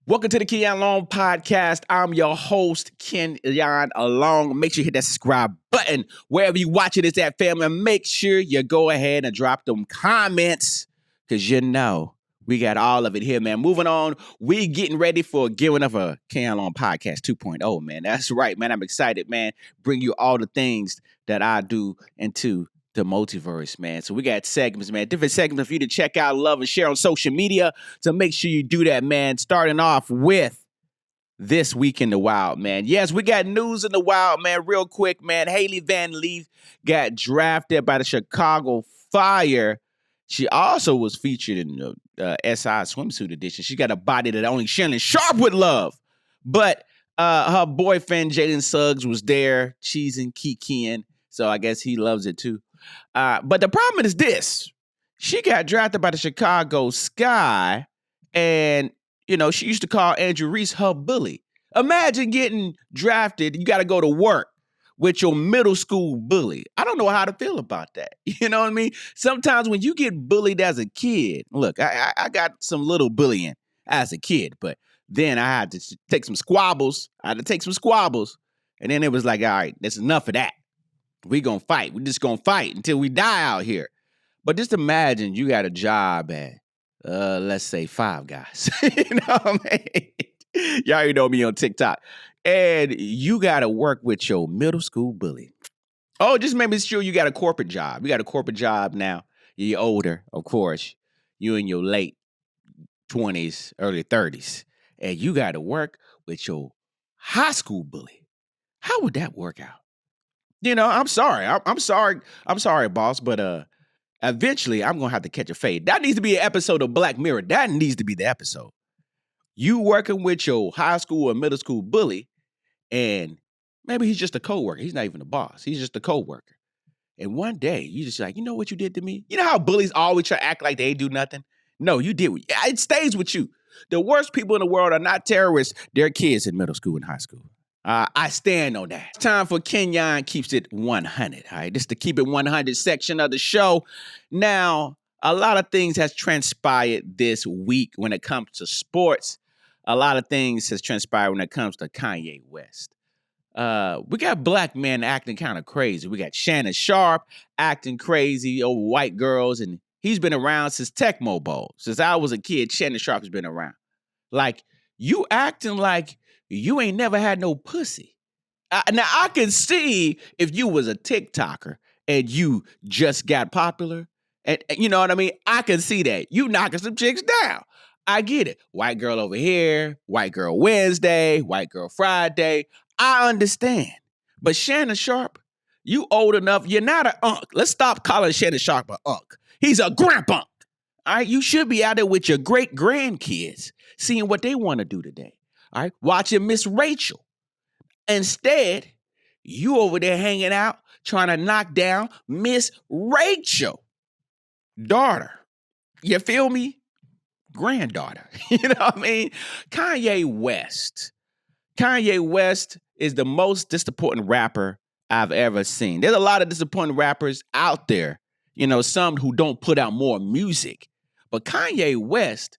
Welcome to the Kenyon Long Podcast. I'm your host, Kenyon Long. Make sure you hit that subscribe button wherever you watching this at, family. And make sure you go ahead and drop them comments because you know we got all of it here, man. Moving on, we getting ready for giving up a Kenyon Long Podcast 2.0, man. That's right, man. I'm excited, man. Bring you all the things that I do into the multiverse, man. So we got segments, man. Different segments for you to check out, love, and share on social media. So make sure you do that, man. Starting off with this week in the wild, man. Yes, we got news in the wild, man. Real quick, man. Haley Van Leaf got drafted by the Chicago Fire. She also was featured in the SI swimsuit edition. She got a body that only Shannon Sharpe would love. But her boyfriend, Jalen Suggs, was there, cheesing, kikiing. So I guess he loves it too. But the problem is this. She got drafted by the Chicago Sky, and, you know, she used to call Andrew Reese her bully. Imagine getting drafted. You got to go to work with your middle school bully. I don't know how to feel about that. You know what I mean? Sometimes when you get bullied as a kid, look, I got some little bullying as a kid, but then I had to take some squabbles. And then it was like, all right, that's enough of that. We gonna fight. We just gonna fight until we die out here. But just imagine you got a job at, let's say, Five Guys. You know what I mean? Y'all already know me on TikTok. And you got to work with your middle school bully. Oh, just make sure you got a corporate job. You got a corporate job now. You're older, of course. You're in your late 20s, early 30s. And you got to work with your high school bully. How would that work out? You know, I'm sorry. I'm sorry, boss. But eventually, I'm gonna have to catch a fade. That needs to be an episode of Black Mirror. That needs to be the episode. You working with your high school or middle school bully, and maybe he's just a coworker. He's not even a boss. He's just a coworker. And one day, you just like, you know what you did to me? You know how bullies always try to act like they ain't do nothing? No, you did. It stays with you. The worst people in the world are not terrorists. They're kids in middle school and high school. I stand on that. It's time for Kenyon Keeps It 100. All right, this is the Keep It 100 section of the show. Now, a lot of things has transpired this week when it comes to sports. A lot of things has transpired when it comes to Kanye West. We got black men acting kind of crazy. We got Shannon Sharpe acting crazy over white girls, and he's been around since Tecmo Bowl. Since I was a kid, Shannon Sharpe has been around. Like, you acting like you ain't never had no pussy. Now, I can see if you was a TikToker and you just got popular. And you know what I mean? I can see that. You knocking some chicks down. I get it. White girl over here, white girl Wednesday, white girl Friday. I understand. But Shannon Sharpe, you old enough. You're not an unk. Let's stop calling Shannon Sharpe an unk. He's a grandpa. All right? You should be out there with your great-grandkids, seeing what they want to do today. All right, watching Miss Rachel. Instead, you over there hanging out, trying to knock down Miss Rachel. Daughter. You feel me? Granddaughter. You know what I mean? Kanye West. Kanye West is the most disappointing rapper I've ever seen. There's a lot of disappointing rappers out there. You know, some who don't put out more music. But Kanye West,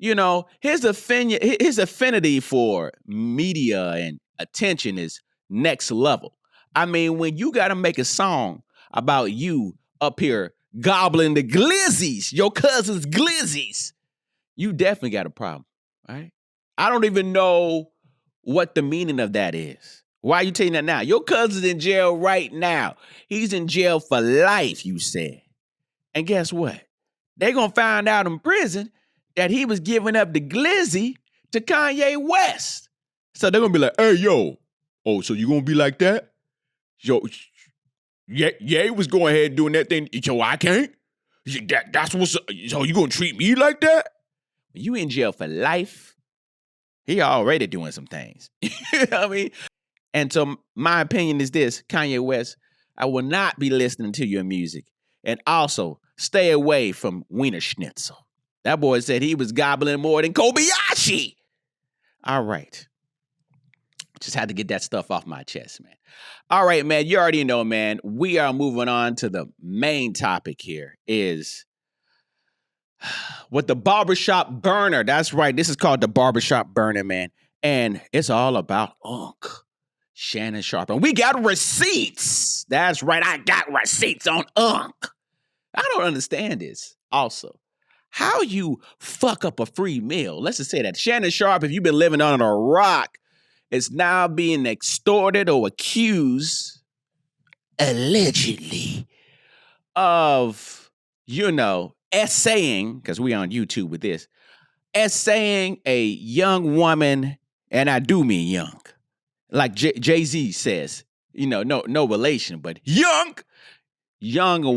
you know, his affinity for media and attention is next level. I mean, when you got to make a song about you up here gobbling the glizzies, your cousin's glizzies, you definitely got a problem, right? I don't even know what the meaning of that is. Why are you taking that now? Your cousin's in jail right now. He's in jail for life, you said. And guess what? They're going to find out in prison that he was giving up the glizzy to Kanye West. So they're going to be like, hey, yo, oh, so you going to be like that? Yo, yeah, he was going ahead and doing that thing. So I can't? That's what's, so you going to treat me like that? When you in jail for life, he already doing some things. You know what I mean? And so my opinion is this, Kanye West, I will not be listening to your music. And also, stay away from Wiener Schnitzel. That boy said he was gobbling more than Kobayashi. All right. Just had to get that stuff off my chest, man. All right, man. You already know, man. We are moving on to the main topic here is with the barbershop burner. That's right. This is called the barbershop burner, man. And it's all about Shannon Sharpe. And we got receipts. That's right. I got receipts on I don't understand this. Also, how you fuck up a free meal. Let's just say that. Shannon Sharpe, if you've been living under a rock, is now being extorted or accused, allegedly, of, essaying, because we on YouTube with this, essaying a young woman, and I do mean young, like Jay-Z says, no relation, but young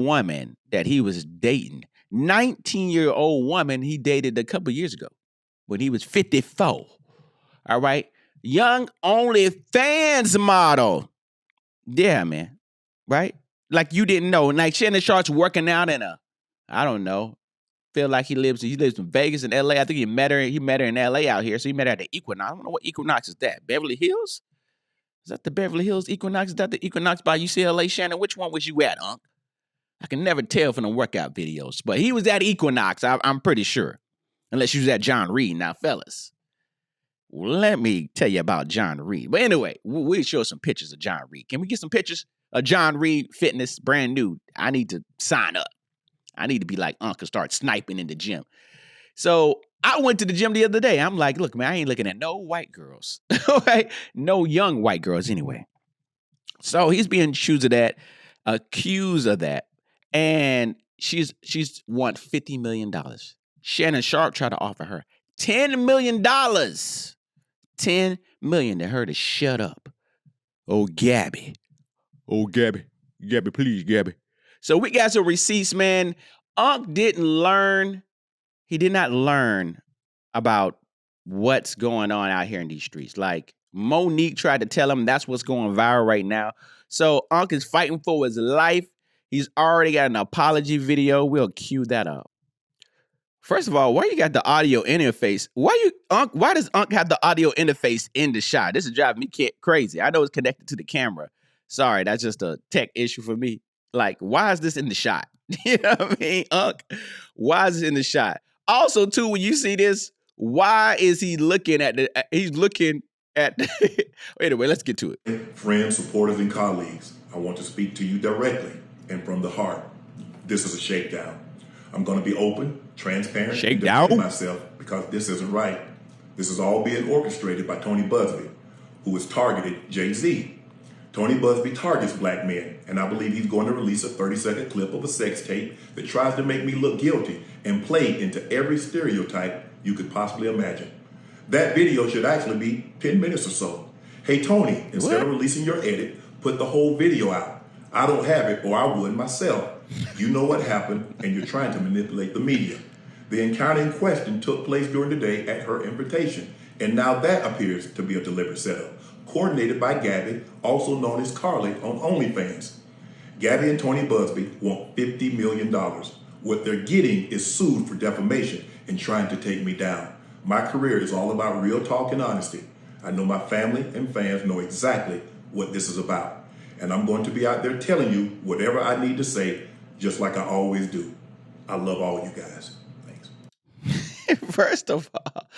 woman that he was dating. 19-year-old woman he dated a couple years ago when he was 54. All right? Young OnlyFans model. Yeah, man. Right? Like you didn't know. Like Shannon Sharpe's working out in I don't know. Feel like he lives in Vegas and LA. I think he met her in LA out here. So he met her at the Equinox. I don't know what Equinox is that. Beverly Hills? Is that the Beverly Hills Equinox? Is that the Equinox by UCLA, Shannon? Which one was you at, Unc? I can never tell from the workout videos. But he was at Equinox, I'm pretty sure. Unless you was at John Reed. Now, fellas, let me tell you about John Reed. But anyway, we'll show some pictures of John Reed. Can we get some pictures of John Reed Fitness, brand new? I need to sign up. I need to be like Unc and start sniping in the gym. So I went to the gym the other day. I'm like, look, man, I ain't looking at no white girls. Right? No young white girls anyway. So he's being accused of that. And she's won $50 million. Shannon Sharpe tried to offer her $10 million. $10 million to her to shut up. Oh, Gabby. Oh, Gabby. Gabby, please, Gabby. So we got some receipts, man. Unc didn't learn. He did not learn about what's going on out here in these streets. Like Monique tried to tell him that's what's going viral right now. So Unc is fighting for his life. He's already got an apology video. We'll cue that up. First of all, why you got the audio interface? Why does Unc have the audio interface in the shot? This is driving me crazy. I know it's connected to the camera. Sorry, that's just a tech issue for me. Like, why is this in the shot? You know what I mean, Unc? Why is it in the shot? Also, too, when you see this, why is he looking at anyway, let's get to it. Friends, supporters, and colleagues, I want to speak to you directly and from the heart. This is a shakedown. I'm going to be open, transparent, and defend myself because this isn't right. This is all being orchestrated by Tony Busby, who has targeted Jay-Z. Tony Busby targets black men, and I believe he's going to release a 30-second clip of a sex tape that tries to make me look guilty and play into every stereotype you could possibly imagine. That video should actually be 10 minutes or so. Hey, Tony, instead of releasing your edit, put the whole video out. I don't have it, or I would myself. You know what happened, and you're trying to manipulate the media. The encounter in question took place during the day at her invitation, and now that appears to be a deliberate setup, coordinated by Gabby, also known as Carly, on OnlyFans. Gabby and Tony Busby want $50 million. What they're getting is sued for defamation and trying to take me down. My career is all about real talk and honesty. I know my family and fans know exactly what this is about. And I'm going to be out there telling you whatever I need to say, just like I always do. I love all you guys. Thanks. First of all,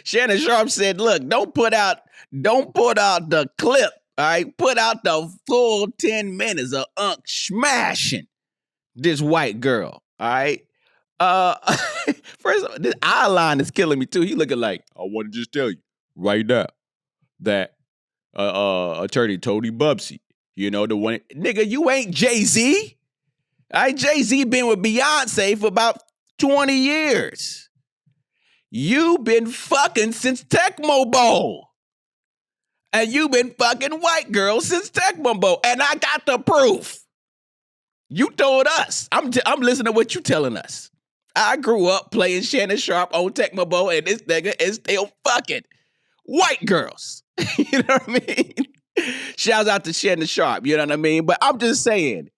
Shannon Sharpe said, look, don't put out the clip, all right? Put out the full 10 minutes of Unc smashing this white girl, all right? First of all, this eye line is killing me too. He looking like, I want to just tell you right now that attorney Tony Busby, you know, the one, nigga, you ain't Jay-Z. All right, Jay-Z been with Beyonce for about 20 years. You been fucking since Tecmo Bowl. And you been fucking white girls since Tecmo Bowl. And I got the proof. You told us. I'm listening to what you telling us. I grew up playing Shannon Sharpe on Tecmo Bowl, and this nigga is still fucking white girls. You know what I mean? Shouts out to Shannon Sharpe, you know what I mean? But I'm just saying,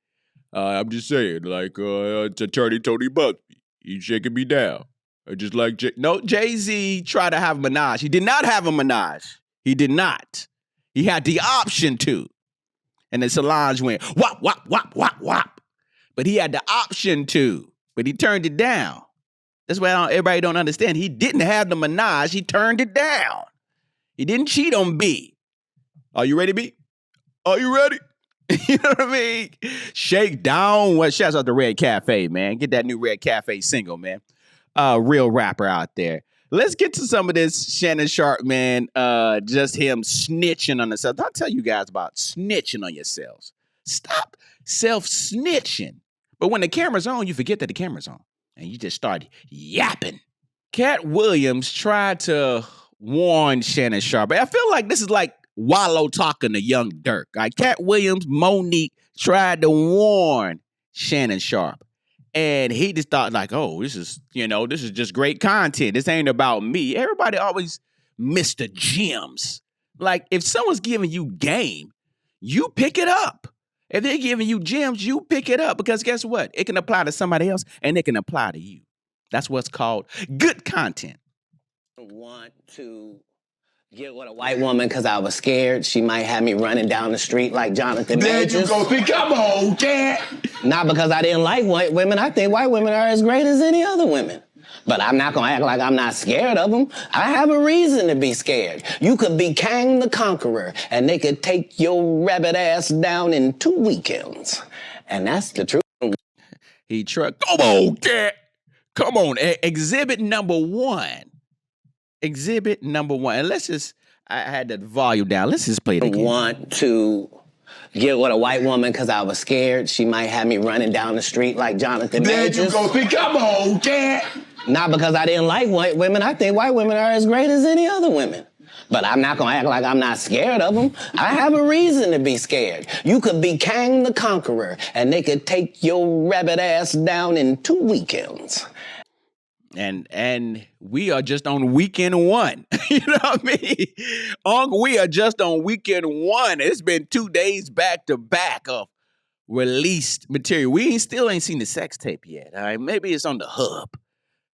like, attorney Tony Busby, he's shaking me down. Just like, Jay-Z tried to have a menage. He did not have a menage. He did not. He had the option to. And then Solange went, wop, wop, wop, wop, wop. But he had the option to. But he turned it down. That's why everybody don't understand. He didn't have the menage. He turned it down. He didn't cheat on B. Are you ready, B? Are you ready? You know what I mean? Shake down. What? Shouts out to Red Cafe, man. Get that new Red Cafe single, man. Real rapper out there. Let's get to some of this Shannon Sharpe, man. Just him snitching on himself. I'll tell you guys about snitching on yourselves. Stop self-snitching. But when the camera's on, you forget that the camera's on. And you just start yapping. Cat Williams tried to warn Shannon Sharpe. I feel like this is like Wallow talking to Young Dirk. Right? Cat Williams, Monique tried to warn Shannon Sharpe. And he just thought like, oh, this is just great content. This ain't about me. Everybody always miss the gems. Like if someone's giving you game, you pick it up. If they're giving you gems, you pick it up because guess what? It can apply to somebody else and it can apply to you. That's what's called good content. Want to get with a white woman because I was scared she might have me running down the street like Jonathan Majors. There you go. Come on, cat. Not because I didn't like white women. I think white women are as great as any other women. But I'm not going to act like I'm not scared of them. I have a reason to be scared. You could be Kang the Conqueror, and they could take your rabbit ass down in 2 weekends. And that's the truth. He trucked. Come on, cat. Come on. Exhibit number one. Exhibit number one. And let's just, I had the volume down. Let's just play it again. Want to get with a white woman because I was scared she might have me running down the street like Jonathan Majors. There you go. Come on, cat. Not because I didn't like white women. I think white women are as great as any other women. But I'm not going to act like I'm not scared of them. I have a reason to be scared. You could be Kang the Conqueror, and they could take your rabbit ass down in 2 weekends. And we are just on weekend one. You know what I mean? We are just on weekend one. It's been 2 days back to back of released material. We still ain't seen the sex tape yet. All right, maybe it's on the hub.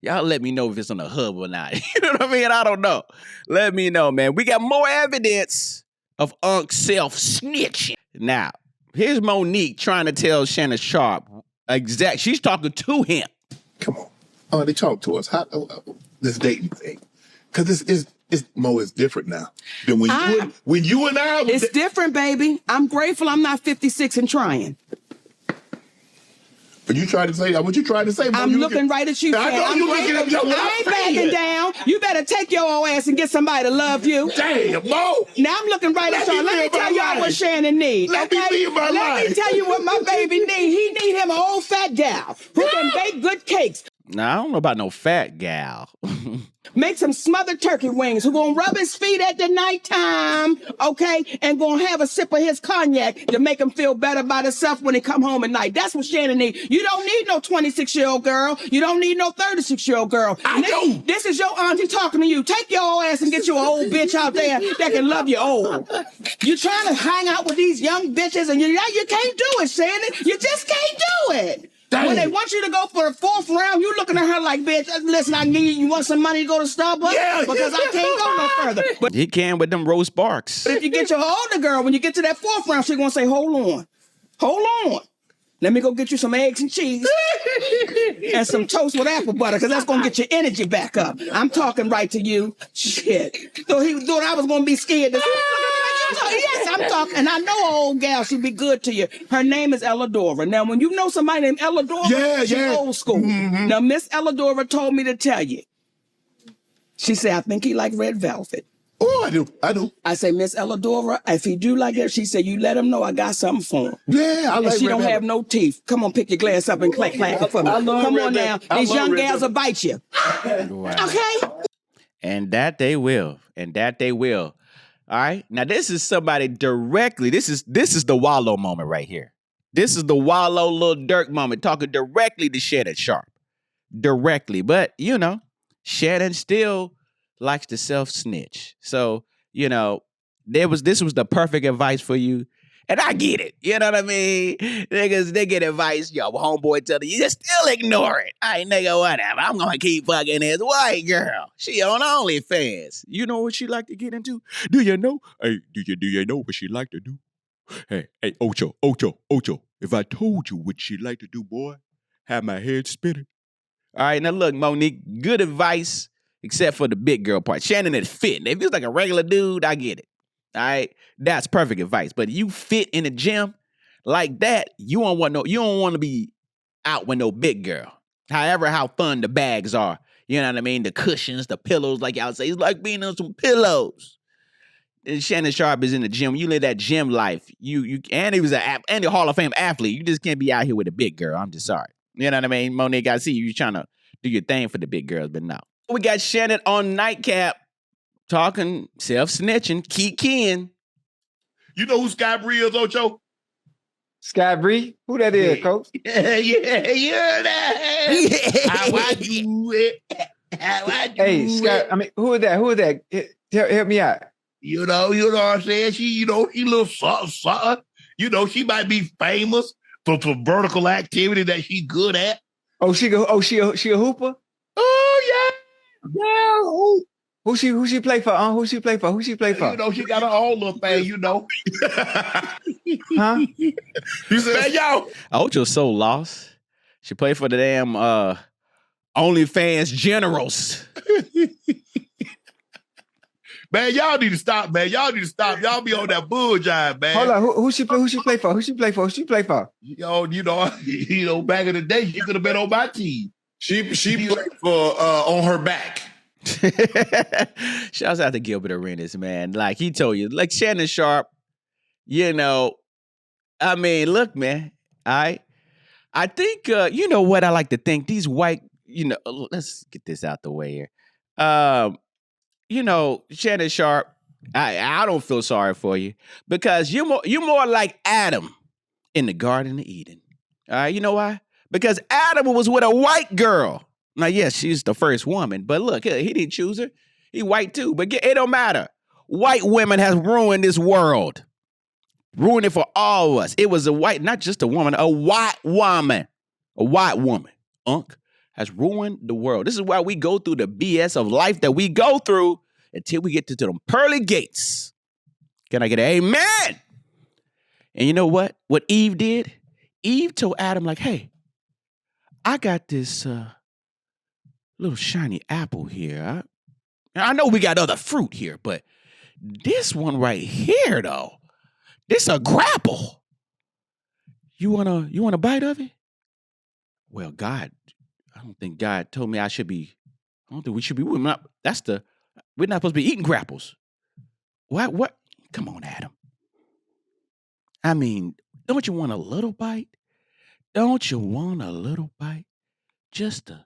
Y'all let me know if it's on the hub or not. You know what I mean? I don't know. Let me know, man. We got more evidence of Unc's self-snitching. Now, here's Monique trying to tell Shannon Sharpe she's talking to him. Come on. They talk to us. How this dating thing. Because it's Mo is different now than when you and I. It's different, baby. I'm grateful I'm not 56 and trying. But you tried to say that. What you tried to say? Mo, I'm looking right at you. I know you looking at me. I ain't backing down. You better take your old ass and get somebody to love you. Damn, Mo. Now I'm looking right at y'all. Let me tell y'all what Shannon needs. Let me live my life. Let me tell you what my baby needs. He need him an old fat gal who can bake good cakes. Now, I don't know about no fat gal. Make some smothered turkey wings who gonna rub his feet at the nighttime, okay? And gonna have a sip of his cognac to make him feel better about himself when he come home at night. That's what Shannon needs. You don't need no 26-year-old girl. You don't need no 36-year-old girl. This is your auntie talking to you. Take your old ass and get you an old bitch out there that can love you old. You trying to hang out with these young bitches and you can't do it, Shannon. You just can't do it. Dang. When they want you to go for the 4th round, you looking at her like, bitch, listen, I need you want some money to go to Starbucks? Yeah, because I can't go no further. But he can with them Rose Sparks. But if you get your older girl, when you get to that 4th round, she's going to say, hold on. Let me go get you some eggs and cheese and some toast with apple butter because that's going to get your energy back up. I'm talking right to you. Shit. So he thought I was going to be scared to yes, I'm talking. And I know an old gal, she'd be good to you. Her name is Elladora. Now, when you know somebody named Elladora, she's old school. Mm-hmm. Now, Miss Elladora told me to tell you. She said, I think he like red velvet. Oh, I do. I say, Miss Elladora, if he do like that, she said, you let him know I got something for him. Yeah, I like and she red don't velvet. Have no teeth. Come on, pick your glass up and clack it for me. Come on now. These young gals will bite you. Wow. Okay? And that they will. All right. Now, this is somebody directly. This is the Wallow moment right here. This is the Wallow Lil Durk moment, talking directly to Shannon Sharpe. Directly. But, Shannon still likes to self-snitch. So, this was the perfect advice for you. And I get it. You know what I mean? Niggas, they get advice. Yo, homeboy tell you just still ignore it. All right, nigga, whatever. I'm going to keep fucking this white girl. She on OnlyFans. You know what she like to get into? Do you know? Hey, do you know what she like to do? Hey, Ocho. If I told you what she like to do, boy, have my head spinning. All right, now look, Monique, good advice, except for the big girl part. Shannon is fit. If he was like a regular dude, I get it. All right, that's perfect advice. But you fit in the gym like that, you don't want to be out with no big girl. However, how fun the bags are, you know what I mean? The cushions, the pillows, like y'all say, it's like being on some pillows. And Shannon Sharpe is in the gym. You live that gym life. And he was and a Hall of Fame athlete. You just can't be out here with a big girl. I'm just sorry. You know what I mean? Monique, I see you trying to do your thing for the big girls, but no. We got Shannon on Nightcap talking self-snitching, keying. You know who Sky Bree is, Ocho? Sky Bree? Who that is, Coach? Yeah, how I do it. How I do Hey, Sky, it. I mean, who is that? Who is that? Help me out. You know what I'm saying? She little something. She might be famous for vertical activity that she's good at. She a hooper? Oh, yeah. Who she play for? Who she play for? She got her own little thing, Huh? You said, yo. Ocho's so lost. She played for the damn OnlyFans Generals. Man, y'all need to stop, man. Y'all be on that bull jive, man. Hold on. Who she play for? Back in the day, she could have been on my team. She played for on her back. Shouts out to Gilbert Arenas, man. Like he told you, like Shannon Sharpe, I mean, look, man, I think, you know what I like to think? These white, let's get this out the way here. Shannon Sharpe, I don't feel sorry for you because you're more like Adam in the Garden of Eden. All right, you know why? Because Adam was with a white girl. Now, yes, she's the first woman, but look, he didn't choose her. He white too, but it don't matter. White women has ruined this world. Ruined it for all of us. It was not just a woman, a white woman. A white woman, has ruined the world. This is why we go through the BS of life that we go through until we get to them pearly gates. Can I get an amen? And you know what? What Eve did? Eve told Adam, like, hey, I got this little shiny apple here. I know we got other fruit here, but this one right here, though, this a grapple. You wanna bite of it? Well, I don't think God told me I don't think we should be. We're not supposed to be eating grapples. What? Come on, Adam. I mean, don't you want a little bite? Don't you want a little bite? Just a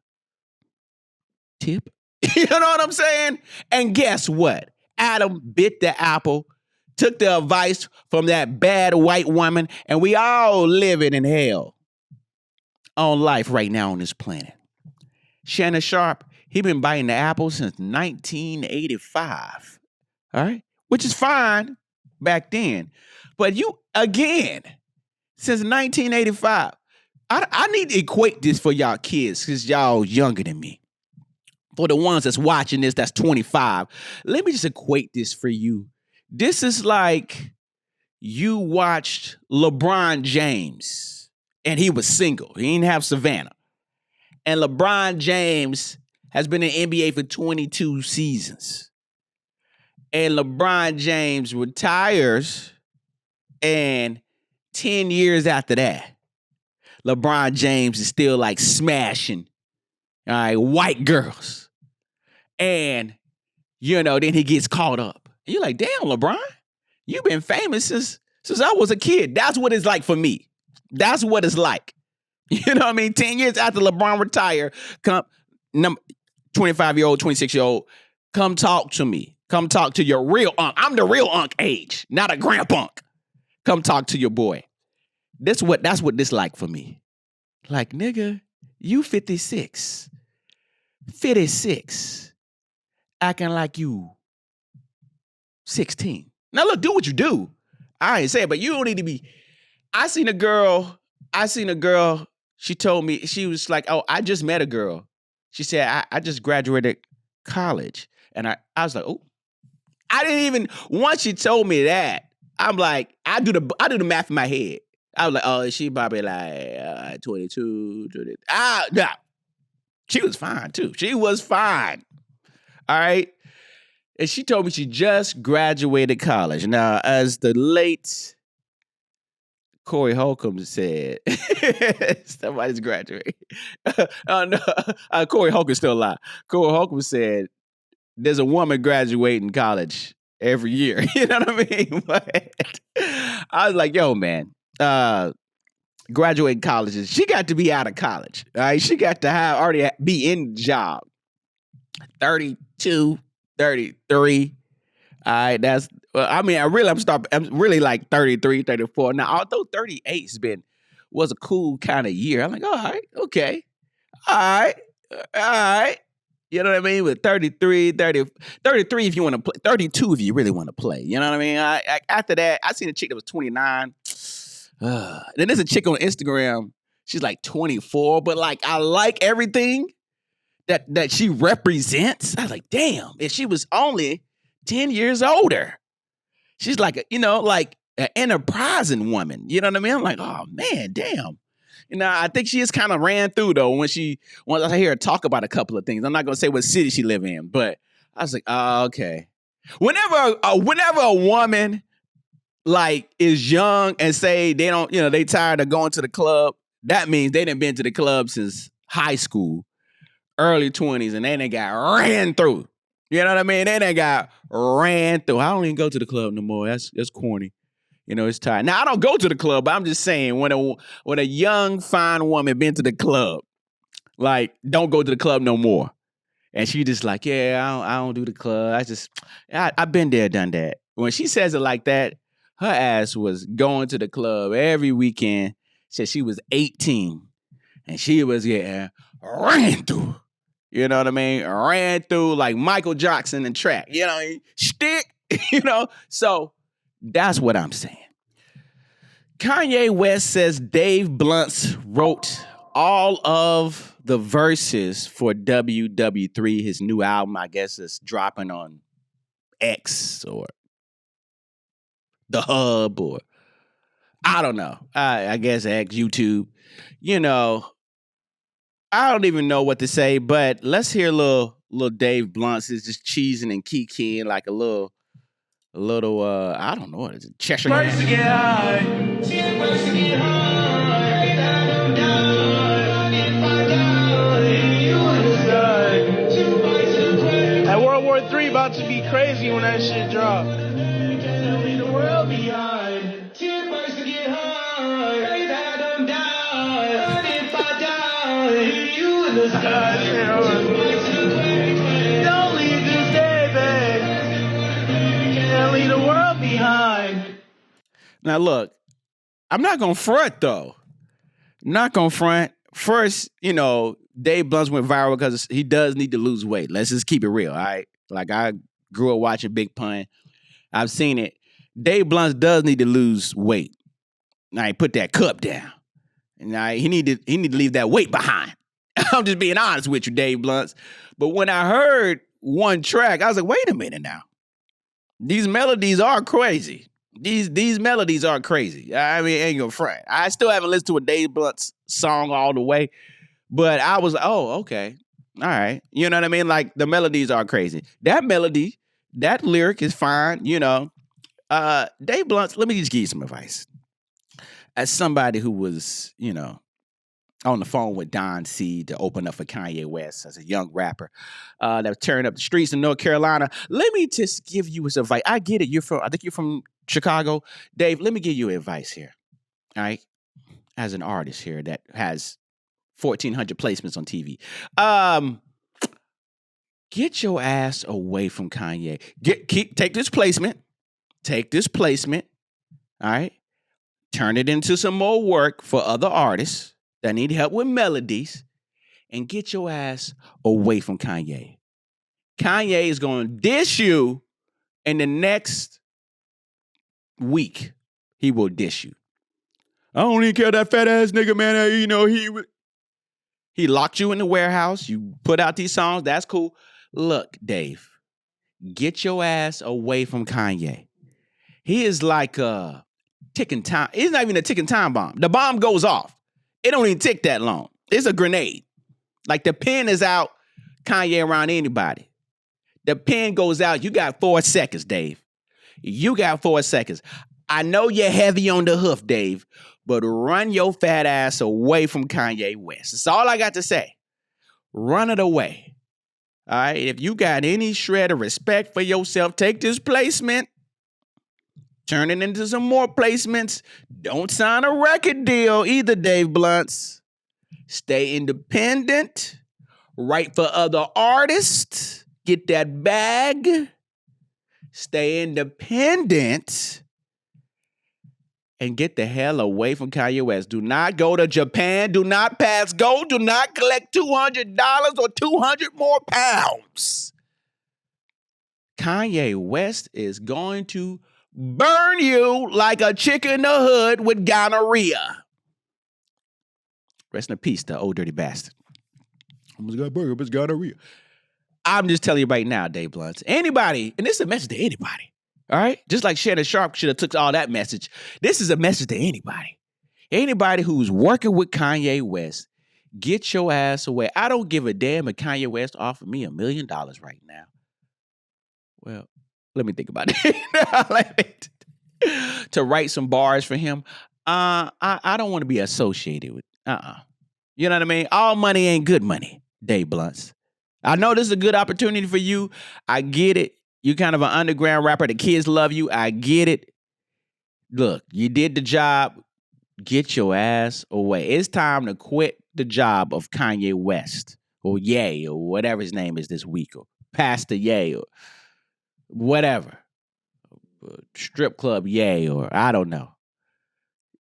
tip. You know what I'm saying? And guess what? Adam bit the apple, took the advice from that bad white woman, and we all living in hell on life right now on this planet. Shannon Sharpe, he been biting the apple since 1985. All right? Which is fine back then. But since 1985, I need to equate this for y'all kids because y'all younger than me. For the ones that's watching this, that's 25. Let me just equate this for you. This is like you watched LeBron James and he was single. He didn't have Savannah. And LeBron James has been in the NBA for 22 seasons. And LeBron James retires, and 10 years after that, LeBron James is still like smashing white girls. And, then he gets caught up. And you're like, damn, LeBron, you've been famous since I was a kid. That's what it's like for me. That's what it's like. You know what I mean? 10 years after LeBron retired, 25-year-old, 26-year-old, come talk to me. Come talk to your real unk. I'm the real unk age, not a grandpunk. Come talk to your boy. That's what this like for me. Like, nigga, you 56. 56. Acting like you 16. Now look, do what you do. I ain't saying, but you don't need to be. I seen a girl, she told me, she was like, oh, I just met a girl. She said, I just graduated college. And I was like, oh. I didn't even, once she told me that, I'm like, I do the math in my head. I was like, oh, she probably like 22, 20. Nah. She was fine, too. She was fine. All right? And she told me she just graduated college. Now, as the late Corey Holcomb said, somebody's graduating. No, Corey Holcomb's still alive. Corey Holcomb said, there's a woman graduating college every year. You know what I mean? But I was like, yo, man, graduating colleges, she got to be out of college. All right? She got to already be in the job. 32, 33. All right, I'm really like 33, 34. Now, although 38 was a cool kind of year, I'm like, all right, okay. All right. You know what I mean? With 33 if you want to play, 32 if you really want to play. You know what I mean? After that, I seen a chick that was 29. Then there's a chick on Instagram. She's like 24, but like I like everything that she represents. I was like, damn, if she was only 10 years older. She's like, like an enterprising woman. You know what I mean? I'm like, oh man, damn. I think she just kind of ran through though once I hear her talk about a couple of things. I'm not gonna say what city she live in, but I was like, oh, okay. Whenever a woman like is young and say they don't, they tired of going to the club, that means they done been to the club since high school, early 20s, and they done got ran through. You know what I mean? They done got ran through. I don't even go to the club no more. That's corny. It's tired. Now, I don't go to the club, but I'm just saying when a young, fine woman been to the club, like, don't go to the club no more. And she just like, yeah, I don't do the club. I've been there, done that. When she says it like that, her ass was going to the club every weekend. Said she was 18. And she was getting ran through. You know what I mean? Ran through like Michael Jackson in track. Stick. So that's what I'm saying. Kanye West says Dave Blunt's wrote all of the verses for WW3, his new album, I guess is dropping on X or the Hub or I don't know. I guess X, YouTube. I don't even know what to say, but let's hear little Dave Blunt is just cheesing and kikiing like a little I don't know what is it, Cheshire. First to get high. First to get high. At World War III about to be crazy when that shit drop. Leave the world behind. First to get high. Raise that them down. If I die, you in the sky. Don't leave this day, babe. Can't leave the world behind. Now look, I'm not gonna front though. Not gonna front. First, Dave Blunt went viral because he does need to lose weight. Let's just keep it real, all right? Like I grew up watching Big Pun. I've seen it. Dave Blunt does need to lose weight. Now he put that cup down. And now he need to leave that weight behind. I'm just being honest with you, Dave Blunt. But when I heard one track, I was like, wait a minute now. These melodies are crazy. These melodies are crazy. I mean, ain't gonna front. I still haven't listened to a Dave Blunt song all the way, but I was, oh, okay. All right. You know what I mean? Like, the melodies are crazy. That melody, that lyric is fine, Dave Blunt, let me just give you some advice. As somebody who was, on the phone with Don C to open up for Kanye West as a young rapper that was tearing up the streets in North Carolina. Let me just give you some advice. I get it. I think you're from Chicago. Dave, let me give you advice here. All right? As an artist here that has 1,400 placements on TV. Get your ass away from Kanye. Take this placement. Take this placement. All right? Turn it into some more work for other artists that need help with melodies, and get your ass away from Kanye. Kanye is going to dish you in the next week. He will dish you. I don't even care that fat ass nigga, man. He locked you in the warehouse. You put out these songs. That's cool. Look, Dave, get your ass away from Kanye. He is like a ticking time. He's not even a ticking time bomb. The bomb goes off. It don't even tick that long. It's a grenade. Like the pen is out, Kanye around anybody. The pen goes out, you got 4 seconds, Dave. You got 4 seconds. I know you're heavy on the hoof, Dave, but run your fat ass away from Kanye West. That's all I got to say. Run it away. All right? If you got any shred of respect for yourself, take this placement, turn it into some more placements. Don't sign a record deal either, Dave Blunts. Stay independent. Write for other artists. Get that bag. Stay independent. And get the hell away from Kanye West. Do not go to Japan. Do not pass go. Do not collect $200 or 200 more pounds. Kanye West is going to burn you like a chick in the hood with gonorrhea. Rest in peace, the old dirty bastard. Almost got a burger, but it's gonorrhea. I'm just telling you right now, Dave Blunts. Anybody, and this is a message to anybody. All right? Just like Shannon Sharpe should have took all that message. This is a message to anybody. Anybody who's working with Kanye West, get your ass away. I don't give a damn if Kanye West offered me $1 million right now. Well, let me think about it. To write some bars for him. I don't want to be associated with. You know what I mean? All money ain't good money, Dave Blunts. I know this is a good opportunity for you. I get it. You're kind of an underground rapper. The kids love you. I get it. Look, you did the job. Get your ass away. It's time to quit the job of Kanye West or Ye or whatever his name is this week, or Pastor Ye or whatever. Strip club Ye, or I don't know.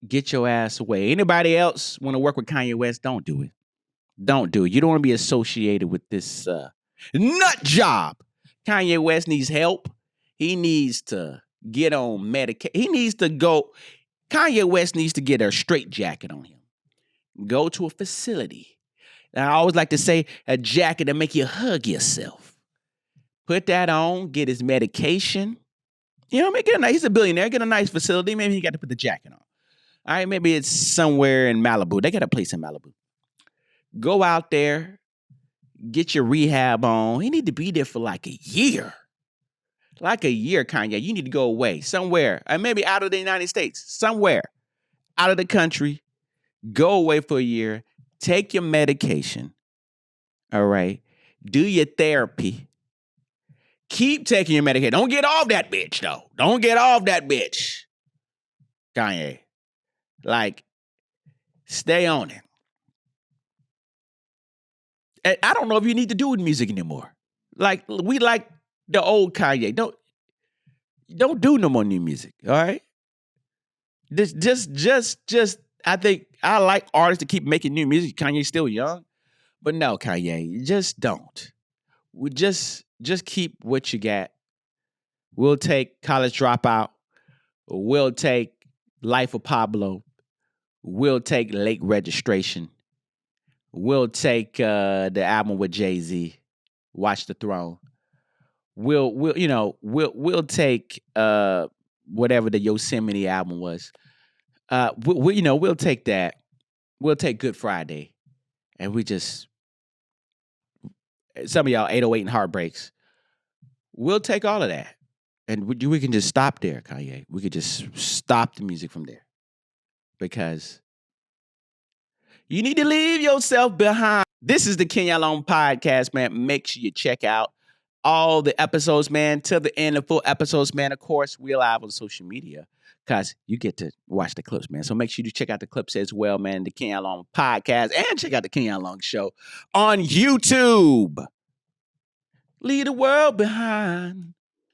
Get your ass away. Anybody else want to work with Kanye West? Don't do it. Don't do it. You don't want to be associated with this nut job. Kanye West needs help. He needs to get on medication. He needs to go. Kanye West needs to get a straitjacket on him. Go to a facility. And I always like to say a jacket that make you hug yourself. Put that on. Get his medication. You know, make it a nice. He's a billionaire. Get a nice facility. Maybe he got to put the jacket on. All right, maybe it's somewhere in Malibu. They got a place in Malibu. Go out there. Get your rehab on. He need to be there for like a year. Like a year, Kanye. You need to go away somewhere. And maybe out of the United States. Somewhere. Out of the country. Go away for a year. Take your medication. All right. Do your therapy. Keep taking your medication. Don't get off that bitch, though. Don't get off that bitch. Kanye. Like, stay on it. And I don't know if you need to do music anymore. Like, we like the old Kanye. Don't do no more new music, all right? Just, I think I like artists to keep making new music. Kanye's still young. But no, Kanye, just don't. We just keep what you got. We'll take College Dropout. We'll take Life of Pablo. We'll take Late Registration. We'll take the album with Jay-Z, Watch the Throne. We'll take whatever the Yosemite album was. We'll take that. We'll take Good Friday, and we just some of y'all 808 and Heartbreaks. We'll take all of that, and we can just stop there, Kanye. We could just stop the music from there, because you need to leave yourself behind. This is the Kenya Long Podcast, man. Make sure you check out all the episodes, man, till the end of full episodes, man. Of course, we're live on social media because you get to watch the clips, man. So make sure you check out the clips as well, man. The Kenya Long Podcast, and check out the Kenya Long Show on YouTube. Leave the world behind.